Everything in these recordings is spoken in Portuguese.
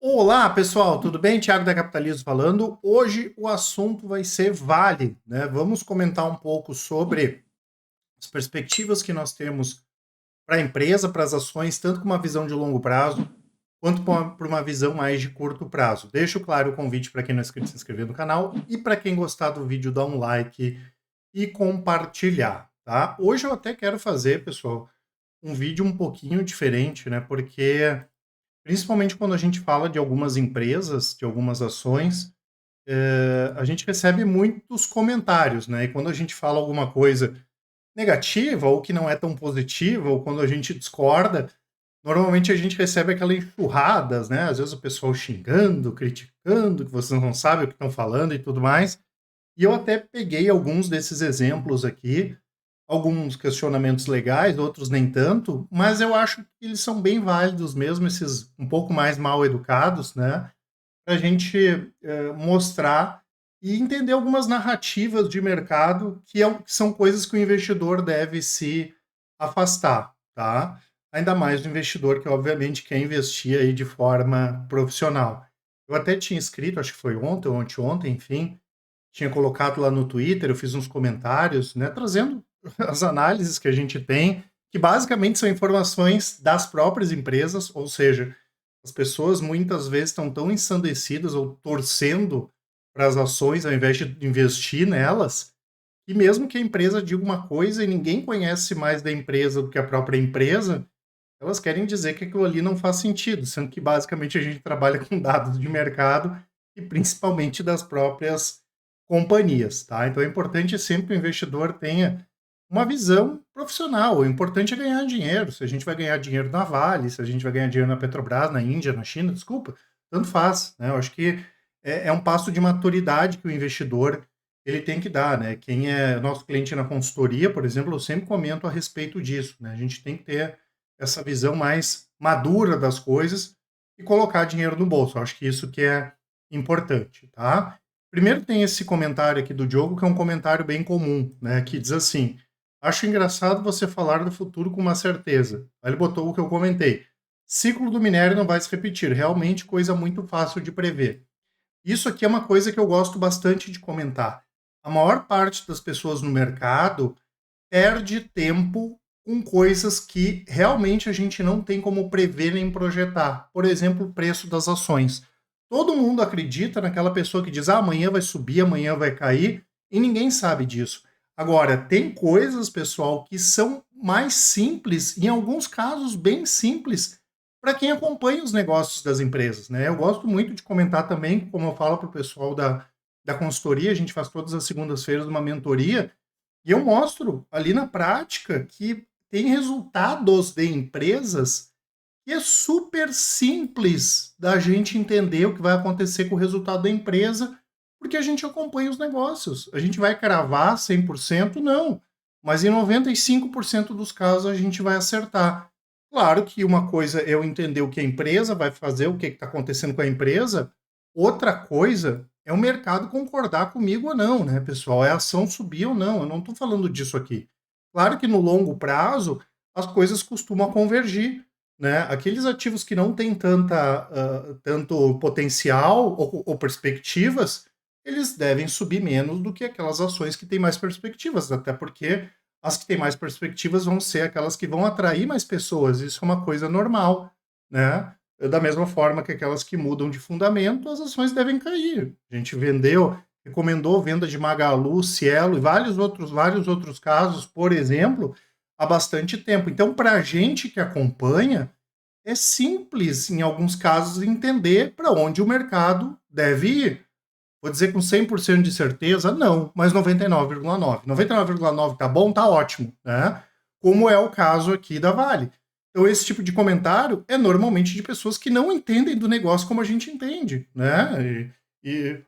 Olá, pessoal, tudo bem? Thiago da Capitalismo falando. Hoje o assunto vai ser Vale, né? Vamos comentar um pouco sobre as perspectivas que nós temos para a empresa, para as ações, tanto com uma visão de longo prazo, quanto por uma visão mais de curto prazo. Deixo claro o convite para quem não é inscrito se inscrever no canal e para quem gostar do vídeo, dar um like e compartilhar, tá? Hoje eu até quero fazer, pessoal, um vídeo um pouquinho diferente, né? Porque principalmente quando a gente fala de algumas empresas, de algumas ações, a gente recebe muitos comentários, né? E quando a gente fala alguma coisa negativa ou que não é tão positiva, ou quando a gente discorda, normalmente a gente recebe aquelas enxurradas, né? Às vezes o pessoal xingando, criticando, que vocês não sabem o que estão falando e tudo mais. E eu até peguei alguns desses exemplos aqui, alguns questionamentos legais, outros nem tanto, mas eu acho que eles são bem válidos mesmo, esses um pouco mais mal educados, né? Para a gente mostrar e entender algumas narrativas de mercado que são coisas que o investidor deve se afastar, tá? Ainda mais o investidor que, obviamente, quer investir aí de forma profissional. Eu até tinha escrito, acho que foi ontem ou anteontem, enfim, tinha colocado lá no Twitter, eu fiz uns comentários, né, trazendo as análises que a gente tem, que basicamente são informações das próprias empresas, ou seja, as pessoas muitas vezes estão tão ensandecidas ou torcendo para as ações ao invés de investir nelas, e mesmo que a empresa diga uma coisa e ninguém conhece mais da empresa do que a própria empresa, elas querem dizer que aquilo ali não faz sentido, sendo que basicamente a gente trabalha com dados de mercado e principalmente das próprias companhias, tá? Então é importante sempre que o investidor tenha uma visão profissional. O importante é ganhar dinheiro. Se a gente vai ganhar dinheiro na Vale, se a gente vai ganhar dinheiro na Petrobras, na Índia, na China, desculpa, tanto faz, né? Eu acho que é um passo de maturidade que o investidor ele tem que dar, né? Quem é nosso cliente na consultoria, por exemplo, eu sempre comento a respeito disso, né? A gente tem que ter essa visão mais madura das coisas e colocar dinheiro no bolso. Eu acho que isso que é importante, tá? Primeiro tem esse comentário aqui do Diogo, que é um comentário bem comum, né? Que diz assim: acho engraçado você falar do futuro com uma certeza. Aí ele botou o que eu comentei. Ciclo do minério não vai se repetir. Realmente coisa muito fácil de prever. Isso aqui é uma coisa que eu gosto bastante de comentar. A maior parte das pessoas no mercado perde tempo com coisas que realmente a gente não tem como prever nem projetar. Por exemplo, o preço das ações. Todo mundo acredita naquela pessoa que diz: ah, amanhã vai subir, amanhã vai cair, e ninguém sabe disso. Agora, tem coisas, pessoal, que são mais simples, em alguns casos bem simples, para quem acompanha os negócios das empresas, né? Eu gosto muito de comentar também, como eu falo para o pessoal da consultoria, a gente faz todas as segundas-feiras uma mentoria, e eu mostro ali na prática que tem resultados de empresas que é super simples da gente entender o que vai acontecer com o resultado da empresa, porque a gente acompanha os negócios. A gente vai cravar 100%? Não. Mas em 95% dos casos a gente vai acertar. Claro que uma coisa é eu entender o que a empresa vai fazer, o que está acontecendo com a empresa, outra coisa é o mercado concordar comigo ou não, né, pessoal? É a ação subir ou não. Eu não estou falando disso aqui. Claro que no longo prazo as coisas costumam convergir, né? Aqueles ativos que não têm tanto potencial ou perspectivas, eles devem subir menos do que aquelas ações que têm mais perspectivas, até porque as que têm mais perspectivas vão ser aquelas que vão atrair mais pessoas. Isso é uma coisa normal, né? Da mesma forma que aquelas que mudam de fundamento, as ações devem cair. A gente vendeu, recomendou venda de Magalu, Cielo e vários outros casos, por exemplo, há bastante tempo. Então, para a gente que acompanha, é simples, em alguns casos, entender para onde o mercado deve ir. Vou dizer com 100% de certeza, não, mas 99,9. 99,9 tá bom, tá ótimo, né? Como é o caso aqui da Vale. Então, esse tipo de comentário é normalmente de pessoas que não entendem do negócio como a gente entende, né?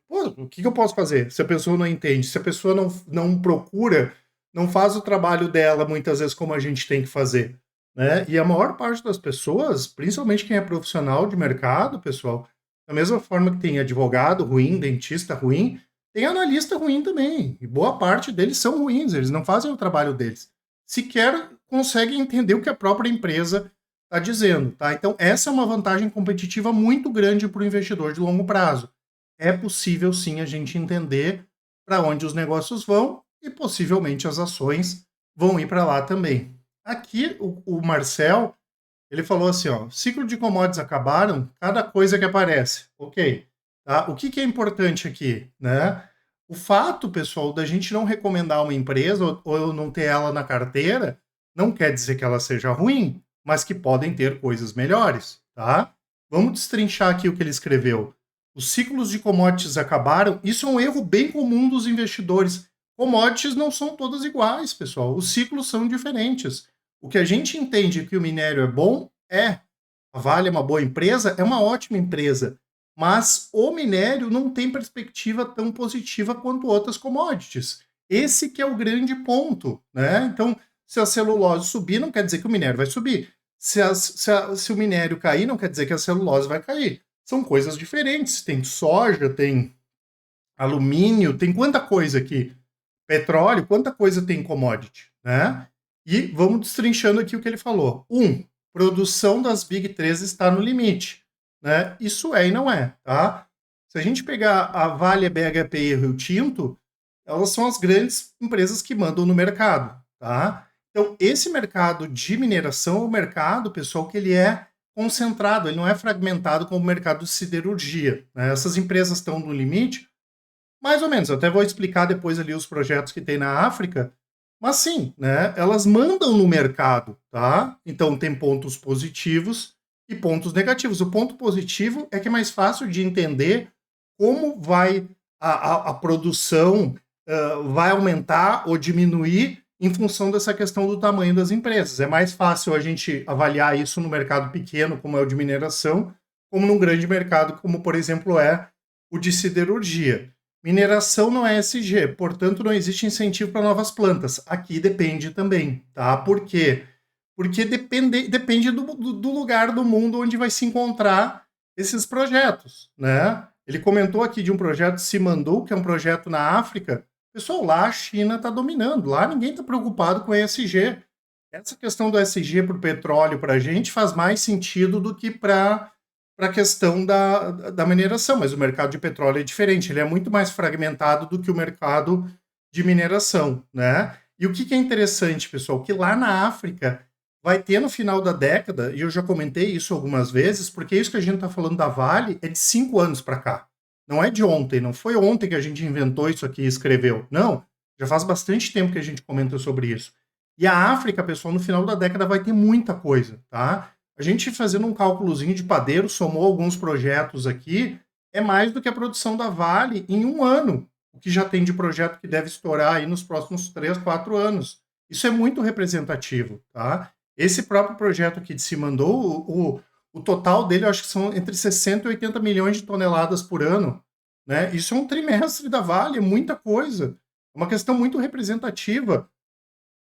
Pô, o que eu posso fazer se a pessoa não entende? Se a pessoa não procura, não faz o trabalho dela muitas vezes como a gente tem que fazer, né? E a maior parte das pessoas, principalmente quem é profissional de mercado, pessoal, da mesma forma que tem advogado ruim, dentista ruim, tem analista ruim também. E boa parte deles são ruins, eles não fazem o trabalho deles. Sequer conseguem entender o que a própria empresa está dizendo, tá? Então, essa é uma vantagem competitiva muito grande para o investidor de longo prazo. É possível, sim, a gente entender para onde os negócios vão e possivelmente as ações vão ir para lá também. Aqui, o Marcel, ele falou assim, ó, ciclo de commodities acabaram, cada coisa que aparece. Ok. Tá? O que, que é importante aqui, né? O fato, pessoal, da gente não recomendar uma empresa ou não ter ela na carteira, não quer dizer que ela seja ruim, mas que podem ter coisas melhores, tá? Vamos destrinchar aqui o que ele escreveu. Os ciclos de commodities acabaram. Isso é um erro bem comum dos investidores. Commodities não são todas iguais, pessoal. Os ciclos são diferentes. O que a gente entende que o minério é bom é. A Vale é uma boa empresa, é uma ótima empresa. Mas o minério não tem perspectiva tão positiva quanto outras commodities. Esse que é o grande ponto, né? Então, se a celulose subir, não quer dizer que o minério vai subir. Se o minério cair, não quer dizer que a celulose vai cair. São coisas diferentes. Tem soja, tem alumínio, tem quanta coisa aqui. Petróleo, quanta coisa tem em commodity, né? E vamos destrinchando aqui o que ele falou. Produção das Big 3 está no limite, né? Isso é e não é, tá? Se a gente pegar a Vale, a BHP e a Rio Tinto, elas são as grandes empresas que mandam no mercado, tá? Então, esse mercado de mineração é um mercado, pessoal, que ele é concentrado, ele não é fragmentado como o mercado de siderurgia, né? Essas empresas estão no limite, mais ou menos, eu até vou explicar depois ali os projetos que tem na África, mas sim, né, elas mandam no mercado, tá? Então tem pontos positivos e pontos negativos. O ponto positivo é que é mais fácil de entender como vai a produção vai aumentar ou diminuir em função dessa questão do tamanho das empresas. É mais fácil a gente avaliar isso no mercado pequeno, como é o de mineração, como num grande mercado, como por exemplo é o de siderurgia. Mineração não é ESG, portanto não existe incentivo para novas plantas. Aqui depende também, tá? Por quê? Porque depende do lugar do mundo onde vai se encontrar esses projetos, né? Ele comentou aqui de um projeto Simandou, que é um projeto na África. Pessoal, lá a China está dominando, lá ninguém está preocupado com ESG. Essa questão do ESG para o petróleo para a gente faz mais sentido do que para a questão da mineração, mas o mercado de petróleo é diferente, ele é muito mais fragmentado do que o mercado de mineração, né? E o que é interessante, pessoal, que lá na África vai ter no final da década, e eu já comentei isso algumas vezes, porque isso que a gente está falando da Vale é de 5 anos para cá. Não é de ontem, não foi ontem que a gente inventou isso aqui e escreveu. Não, já faz bastante tempo que a gente comenta sobre isso. E a África, pessoal, no final da década vai ter muita coisa, tá? A gente fazendo um cálculozinho de padeiro, somou alguns projetos aqui, é mais do que a produção da Vale em um ano, o que já tem de projeto que deve estourar aí nos próximos 3, 4 anos. Isso é muito representativo, tá? Esse próprio projeto que se mandou, o total dele, eu acho que são entre 60 e 80 milhões de toneladas por ano, né? Isso é um trimestre da Vale, é muita coisa. É uma questão muito representativa.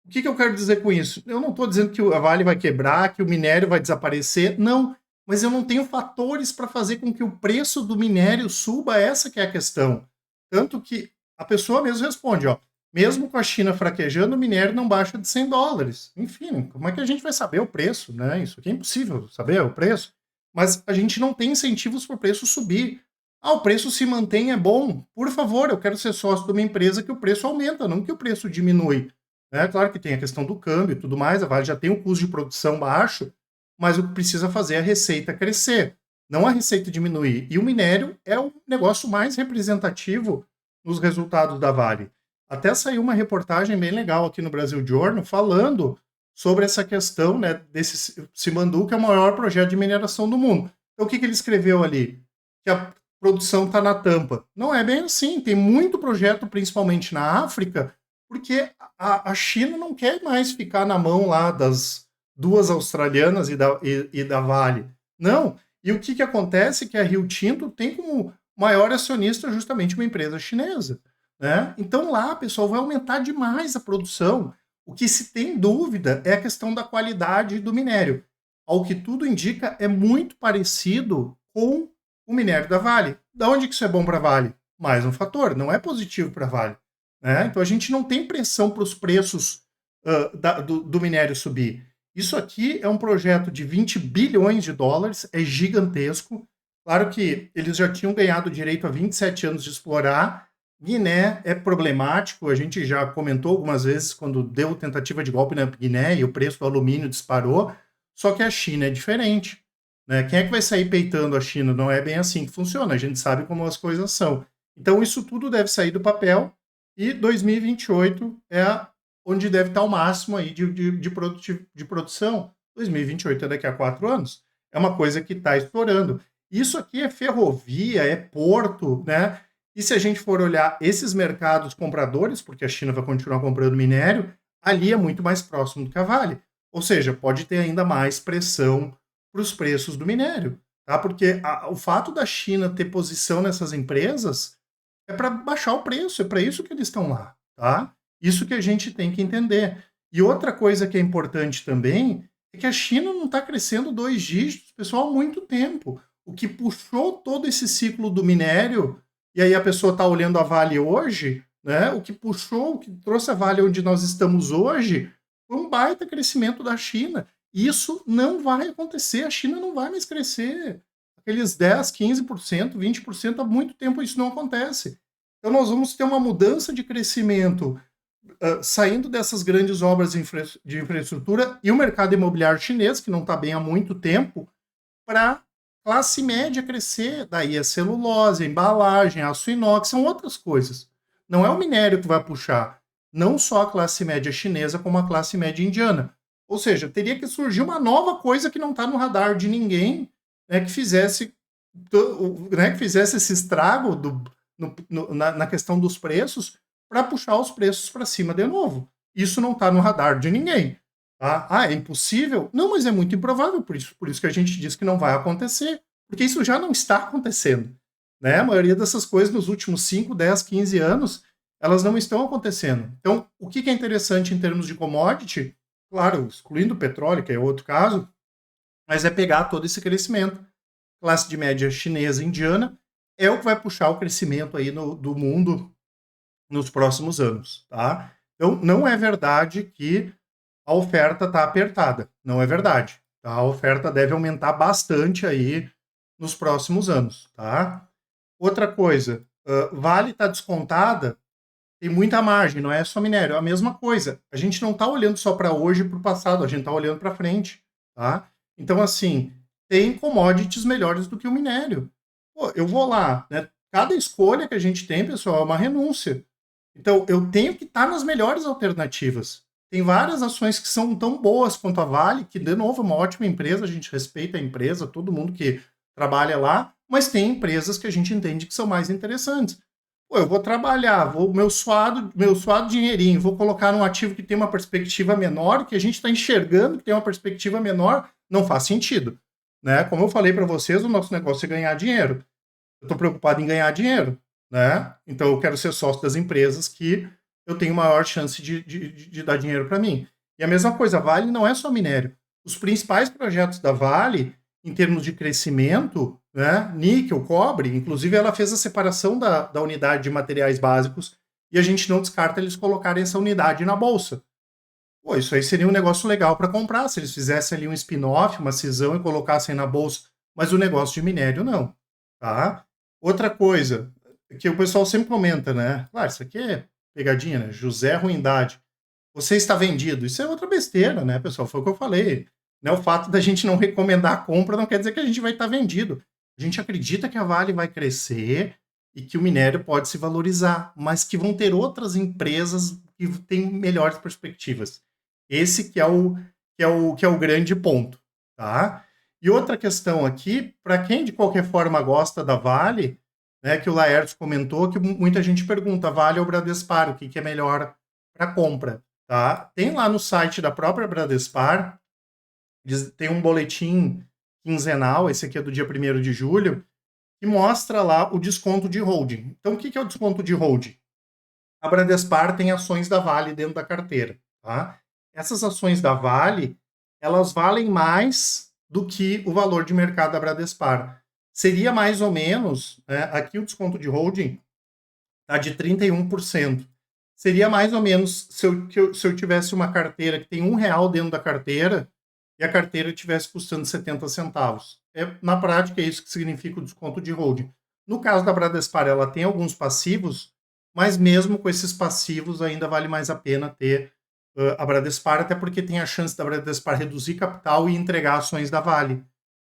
O que eu quero dizer com isso? Eu não estou dizendo que a Vale vai quebrar, que o minério vai desaparecer, não. Mas eu não tenho fatores para fazer com que o preço do minério suba, essa que é a questão. Tanto que a pessoa mesmo responde, ó, mesmo com a China fraquejando, o minério não baixa de 100 dólares. Enfim, como é que a gente vai saber o preço, né? Isso aqui é impossível saber o preço. Mas a gente não tem incentivos para o preço subir. Ah, o preço se mantém, é bom. Por favor, eu quero ser sócio de uma empresa que o preço aumenta, não que o preço diminui. É claro que tem a questão do câmbio e tudo mais, a Vale já tem um custo de produção baixo, mas o que precisa fazer é a receita crescer, não a receita diminuir. E o minério é o negócio mais representativo nos resultados da Vale. Até saiu uma reportagem bem legal aqui no Brasil Journal falando sobre essa questão, né, desse Simandou, que é o maior projeto de mineração do mundo. Então, o que ele escreveu ali? Que a produção está na tampa. Não é bem assim, tem muito projeto, principalmente na África, porque a China não quer mais ficar na mão lá das duas australianas e da Vale. Não. E o que acontece é que a Rio Tinto tem como maior acionista justamente uma empresa chinesa. Né? Então lá, pessoal, vai aumentar demais a produção. O que se tem dúvida é a questão da qualidade do minério. Ao que tudo indica, é muito parecido com o minério da Vale. Da onde que isso é bom para a Vale? Mais um fator, não é positivo para a Vale. Né? Então a gente não tem pressão para os preços do minério subir. Isso aqui é um projeto de 20 bilhões de dólares, é gigantesco. Claro que eles já tinham ganhado o direito há 27 anos de explorar. Guiné é problemático, a gente já comentou algumas vezes quando deu tentativa de golpe na Guiné e o preço do alumínio disparou, só que a China é diferente. Né? Quem é que vai sair peitando a China? Não é bem assim que funciona, a gente sabe como as coisas são. Então isso tudo deve sair do papel e 2028 é onde deve estar o máximo aí de produção. 2028 é daqui a 4 anos. É uma coisa que está estourando. Isso aqui é ferrovia, é porto, né? E se a gente for olhar esses mercados compradores, porque a China vai continuar comprando minério, ali é muito mais próximo do que a Vale. Ou seja, pode ter ainda mais pressão para os preços do minério, tá? Porque o fato da China ter posição nessas empresas é para baixar o preço, é para isso que eles estão lá, tá? Isso que a gente tem que entender. E outra coisa que é importante também é que a China não está crescendo 2 dígitos, pessoal, há muito tempo. O que puxou todo esse ciclo do minério, e aí a pessoa está olhando a Vale hoje, né? O que puxou, o que trouxe a Vale onde nós estamos hoje, foi um baita crescimento da China. Isso não vai acontecer, a China não vai mais crescer. Aqueles 10, 15%, 20%, há muito tempo isso não acontece. Então nós vamos ter uma mudança de crescimento saindo dessas grandes obras de infraestrutura e o mercado imobiliário chinês, que não está bem há muito tempo, para classe média crescer. Daí a celulose, a embalagem, aço inox, são outras coisas. Não é o minério que vai puxar não só a classe média chinesa, como a classe média indiana. Ou seja, teria que surgir uma nova coisa que não está no radar de ninguém, né, que fizesse esse estrago na questão dos preços para puxar os preços para cima de novo. Isso não está no radar de ninguém. Tá? Ah, é impossível? Não, mas é muito improvável, por isso que a gente diz que não vai acontecer, porque isso já não está acontecendo. Né? A maioria dessas coisas nos últimos 5, 10, 15 anos, elas não estão acontecendo. Então, o que é interessante em termos de commodity, claro, excluindo o petróleo, que é outro caso, mas é pegar todo esse crescimento. Classe de média chinesa, indiana, é o que vai puxar o crescimento aí do mundo nos próximos anos, tá? Então, não é verdade que a oferta está apertada. Não é verdade. Tá? A oferta deve aumentar bastante aí nos próximos anos, tá? Outra coisa, Vale está descontada, tem muita margem, não é só minério, é a mesma coisa. A gente não está olhando só para hoje e para o passado, a gente está olhando para frente, tá? Então, assim, tem commodities melhores do que o minério. Pô, eu vou lá, né? Cada escolha que a gente tem, pessoal, é uma renúncia. Então, eu tenho que estar nas melhores alternativas. Tem várias ações que são tão boas quanto a Vale, que, de novo, é uma ótima empresa, a gente respeita a empresa, todo mundo que trabalha lá, mas tem empresas que a gente entende que são mais interessantes. Pô, eu vou trabalhar, meu suado dinheirinho, vou colocar num ativo que tem uma perspectiva menor, que a gente está enxergando que tem uma perspectiva menor, não faz sentido. Né? Como eu falei para vocês, o nosso negócio é ganhar dinheiro. Eu estou preocupado em ganhar dinheiro. Né? Então eu quero ser sócio das empresas que eu tenho maior chance de dar dinheiro para mim. E a mesma coisa, a Vale não é só minério. Os principais projetos da Vale, em termos de crescimento, né, níquel, cobre, inclusive ela fez a separação da unidade de materiais básicos e a gente não descarta eles colocarem essa unidade na bolsa. Pô, isso aí seria um negócio legal para comprar, se eles fizessem ali um spin-off, uma cisão e colocassem na bolsa, mas o negócio de minério não. Tá? Outra coisa, que o pessoal sempre comenta, né? Claro, isso aqui é pegadinha, né? José Ruindade. Você está vendido. Isso é outra besteira, né, pessoal? Foi o que eu falei. Né? O fato da gente não recomendar a compra não quer dizer que a gente vai estar vendido. A gente acredita que a Vale vai crescer e que o minério pode se valorizar, mas que vão ter outras empresas que têm melhores perspectivas. Esse que é o grande ponto, tá? E outra questão aqui, para quem de qualquer forma gosta da Vale, né, que o Laércio comentou, que muita gente pergunta, Vale ou Bradespar, o que é melhor para compra? Tá? Tem lá no site da própria Bradespar, tem um boletim quinzenal, esse aqui é do dia 1º de julho, que mostra lá o desconto de holding. Então, o que é o desconto de holding? A Bradespar tem ações da Vale dentro da carteira. Tá? Essas ações da Vale, elas valem mais do que o valor de mercado da Bradespar. Seria mais ou menos, né, aqui o desconto de holding está de 31%. Seria mais ou menos, se eu tivesse uma carteira que tem R$1 dentro da carteira, e a carteira estivesse custando 70 centavos. Na prática, é isso que significa o desconto de holding. No caso da Bradespar, ela tem alguns passivos, mas mesmo com esses passivos, ainda vale mais a pena ter a Bradespar, até porque tem a chance da Bradespar reduzir capital e entregar ações da Vale.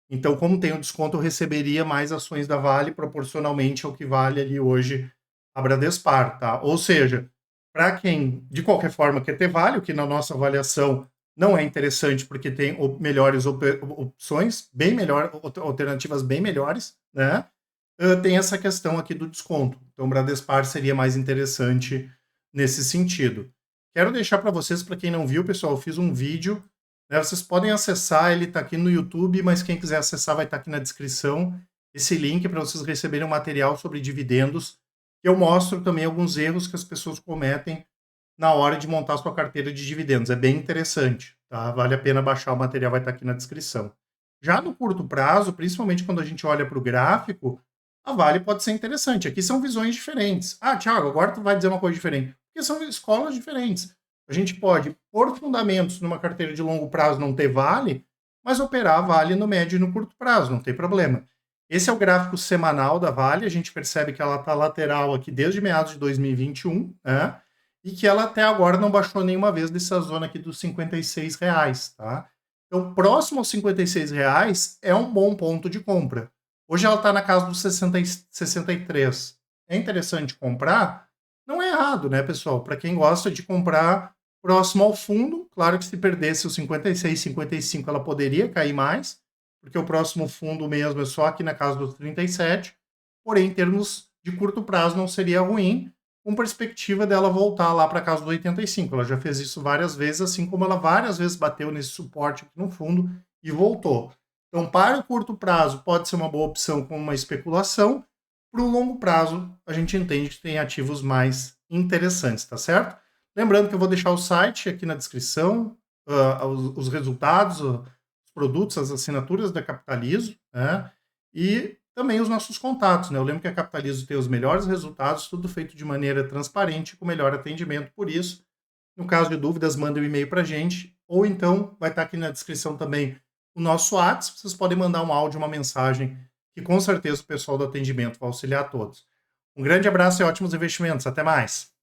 Então, como tem o desconto, eu receberia mais ações da Vale proporcionalmente ao que vale ali hoje a Bradespar, tá? Ou seja, para quem, de qualquer forma, quer ter Vale, o que na nossa avaliação não é interessante, porque tem melhores opções, bem melhor, alternativas bem melhores, né? Tem essa questão aqui do desconto. Então, o Bradespar seria mais interessante nesse sentido. Quero deixar para vocês, para quem não viu, pessoal, eu fiz um vídeo, né, vocês podem acessar, ele está aqui no YouTube, mas quem quiser acessar vai estar aqui na descrição, esse link para vocês receberem um material sobre dividendos. Eu mostro também alguns erros que as pessoas cometem na hora de montar sua carteira de dividendos. É bem interessante, tá? Vale a pena baixar, o material vai estar aqui na descrição. Já no curto prazo, principalmente quando a gente olha para o gráfico, a Vale pode ser interessante. Aqui são visões diferentes. Ah, Thiago, agora tu vai dizer uma coisa diferente. Porque são escolas diferentes. A gente pode, por fundamentos numa carteira de longo prazo, não ter Vale, mas operar Vale no médio e no curto prazo, não tem problema. Esse é o gráfico semanal da Vale, a gente percebe que ela está lateral aqui desde meados de 2021, né? E que ela até agora não baixou nenhuma vez dessa zona aqui dos R$ 56, tá? Então, próximo aos R$ 56 é um bom ponto de compra. Hoje ela está na casa dos 63. É interessante comprar? Não é errado, né, pessoal? Para quem gosta de comprar próximo ao fundo, claro que se perdesse os 56, 55, ela poderia cair mais, porque o próximo fundo mesmo é só aqui na casa dos 37, porém, em termos de curto prazo, não seria ruim, com perspectiva dela voltar lá para casa do 85. Ela já fez isso várias vezes, assim como ela várias vezes bateu nesse suporte aqui no fundo e voltou. Então, para o curto prazo, pode ser uma boa opção com uma especulação. Para o longo prazo, a gente entende que tem ativos mais interessantes, tá certo? Lembrando que eu vou deixar o site aqui na descrição, os resultados, os produtos, as assinaturas da Capitalizo, né? E também os nossos contatos, né? Eu lembro que a Capitalizo tem os melhores resultados, tudo feito de maneira transparente, com melhor atendimento. Por isso, no caso de dúvidas, manda um e-mail para a gente, ou então vai estar aqui na descrição também o nosso WhatsApp. Vocês podem mandar um áudio, uma mensagem, que com certeza o pessoal do atendimento vai auxiliar a todos. Um grande abraço e ótimos investimentos. Até mais!